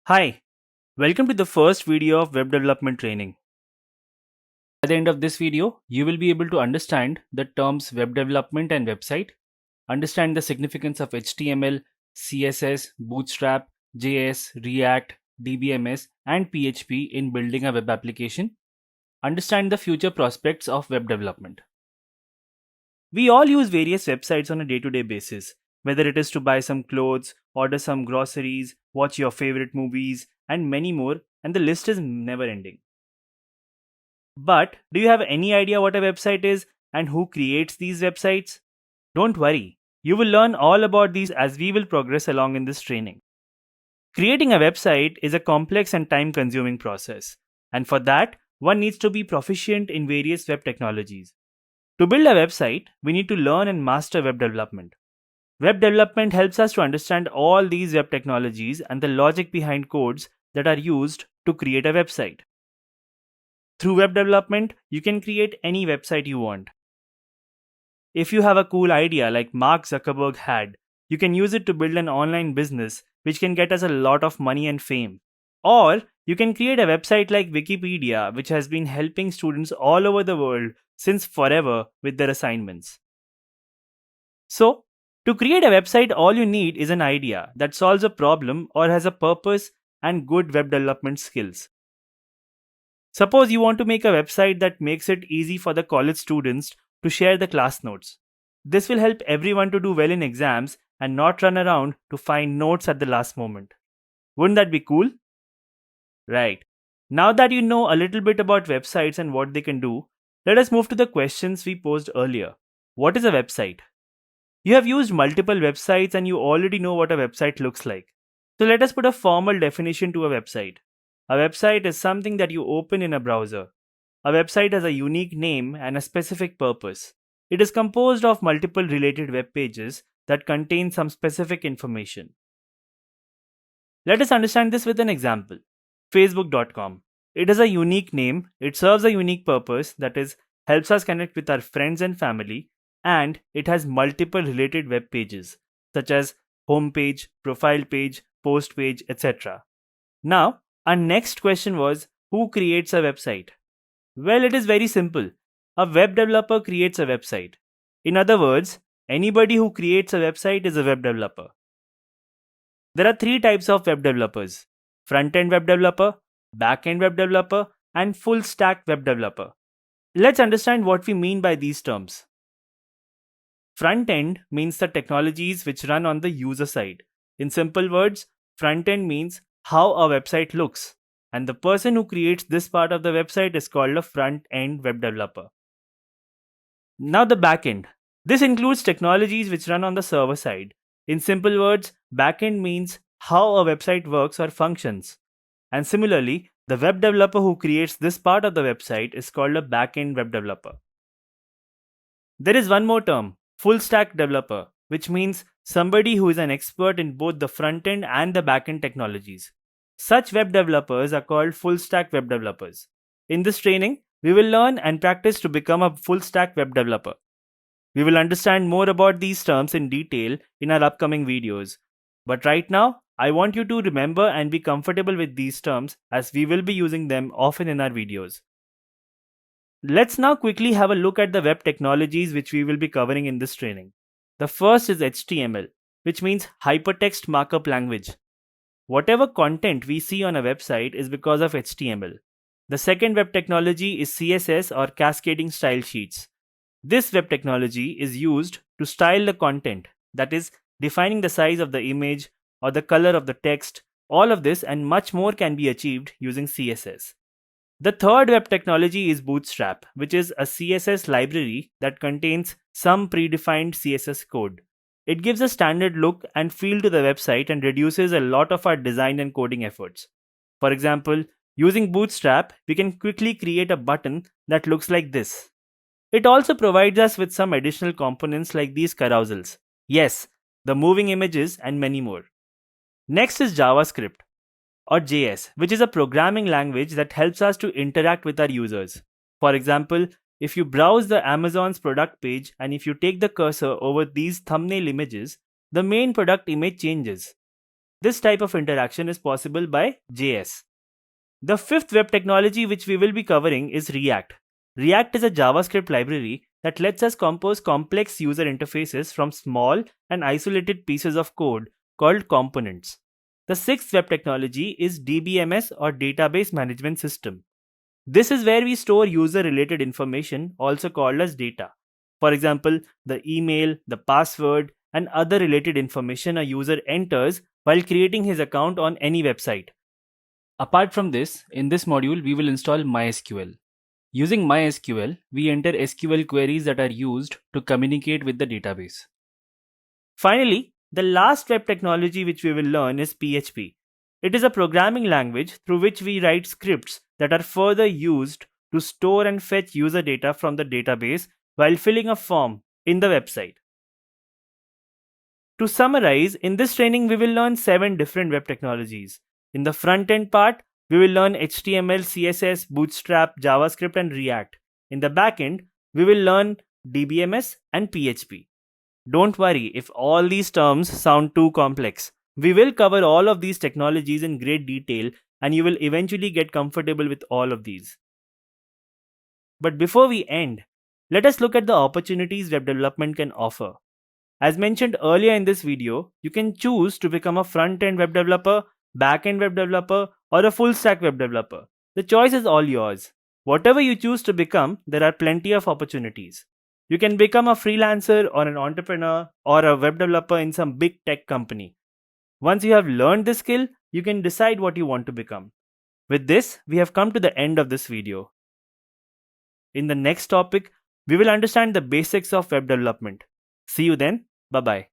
Hi, welcome to the first video of web development training. At the end of this video, you will be able to understand the terms web development and website, understand the significance of HTML, CSS, Bootstrap, JS, React, DBMS, and PHP in building a web application, understand the future prospects of web development. We all use various websites on a day to day basis, whether it is to buy some clothes, order some groceries, watch your favorite movies, and many more, and the list is never ending. But do you have any idea what a website is and who creates these websites? Don't worry, you will learn all about these as we will progress along in this training. Creating a website is a complex and time consuming process, and for that, one needs to be proficient in various web technologies. To build a website, we need to learn and master web development. Web development helps us to understand all these web technologies and the logic behind codes that are used to create a website. Through web development, you can create any website you want. If you have a cool idea like Mark Zuckerberg had, you can use it to build an online business which can get us a lot of money and fame. Or you can create a website like Wikipedia, which has been helping students all over the world since forever with their assignments. So, to create a website, all you need is an idea that solves a problem or has a purpose and good web development skills. Suppose you want to make a website that makes it easy for the college students to share the class notes. This will help everyone to do well in exams and not run around to find notes at the last moment. Wouldn't that be cool? Right. Now that you know a little bit about websites and what they can do, let us move to the questions we posed earlier. What is a website? You have used multiple websites and you already know what a website looks like. So let us put a formal definition to a website. A website is something that you open in a browser. A website has a unique name and a specific purpose. It is composed of multiple related web pages that contain some specific information. Let us understand this with an example. Facebook.com. It has a unique name, it serves a unique purpose, that is, helps us connect with our friends and family, and it has multiple related web pages such as homepage, profile page, post page, etc. Now, our next question was, who creates a website? Well, it is very simple. A web developer creates a website. In other words, anybody who creates a website is a web developer. There are three types of web developers: front end web developer, back end web developer, and full stack web developer. Let's understand what we mean by these terms. Front end means the technologies which run on the user side. In simple words, front end means how a website looks, and the person who creates this part of the website is called a front end web developer. Now, the back end. This includes technologies which run on the server side. In simple words, backend means how a website works or functions. And similarly, the web developer who creates this part of the website is called a backend web developer. There is one more term, full stack developer, which means somebody who is an expert in both the front end and the backend technologies. Such web developers are called full stack web developers. In this training, we will learn and practice to become a full stack web developer. We will understand more about these terms in detail in our upcoming videos. But right now, I want you to remember and be comfortable with these terms as we will be using them often in our videos. Let's now quickly have a look at the web technologies which we will be covering in this training. The first is HTML, which means Hypertext Markup Language. Whatever content we see on a website is because of HTML. The second web technology is CSS or Cascading Style Sheets. This web technology is used to style the content, that is, defining the size of the image or the color of the text. All of this and much more can be achieved using CSS. The third web technology is Bootstrap, which is a CSS library that contains some predefined CSS code. It gives a standard look and feel to the website and reduces a lot of our design and coding efforts. For example, using Bootstrap, we can quickly create a button that looks like this. It also provides us with some additional components like these carousels. Yes, the moving images and many more. Next is JavaScript or JS, which is a programming language that helps us to interact with our users. For example, if you browse the Amazon's product page and if you take the cursor over these thumbnail images, the main product image changes. This type of interaction is possible by JS. The fifth web technology which we will be covering is React. React is a JavaScript library that lets us compose complex user interfaces from small and isolated pieces of code called components. The sixth web technology is DBMS or Database Management System. This is where we store user related information, also called as data. For example, the email, the password, and other related information a user enters while creating his account on any website. Apart from this, in this module, we will install MySQL. Using MySQL, we enter SQL queries that are used to communicate with the database. Finally, the last web technology which we will learn is PHP. It is a programming language through which we write scripts that are further used to store and fetch user data from the database while filling a form in the website. To summarize, in this training we will learn 7 different web technologies. In the front end part, we will learn HTML, CSS, Bootstrap, JavaScript and React. In the back end, we will learn DBMS and PHP. Don't worry if all these terms sound too complex. We will cover all of these technologies in great detail and you will eventually get comfortable with all of these. But before we end, let us look at the opportunities web development can offer. As mentioned earlier in this video, you can choose to become a front-end web developer, back-end web developer, or a full-stack web developer. The choice is all yours. Whatever you choose to become, there are plenty of opportunities. You can become a freelancer or an entrepreneur or a web developer in some big tech company. Once you have learned this skill, you can decide what you want to become. With this, we have come to the end of this video. In the next topic, we will understand the basics of web development. See you then. Bye-bye.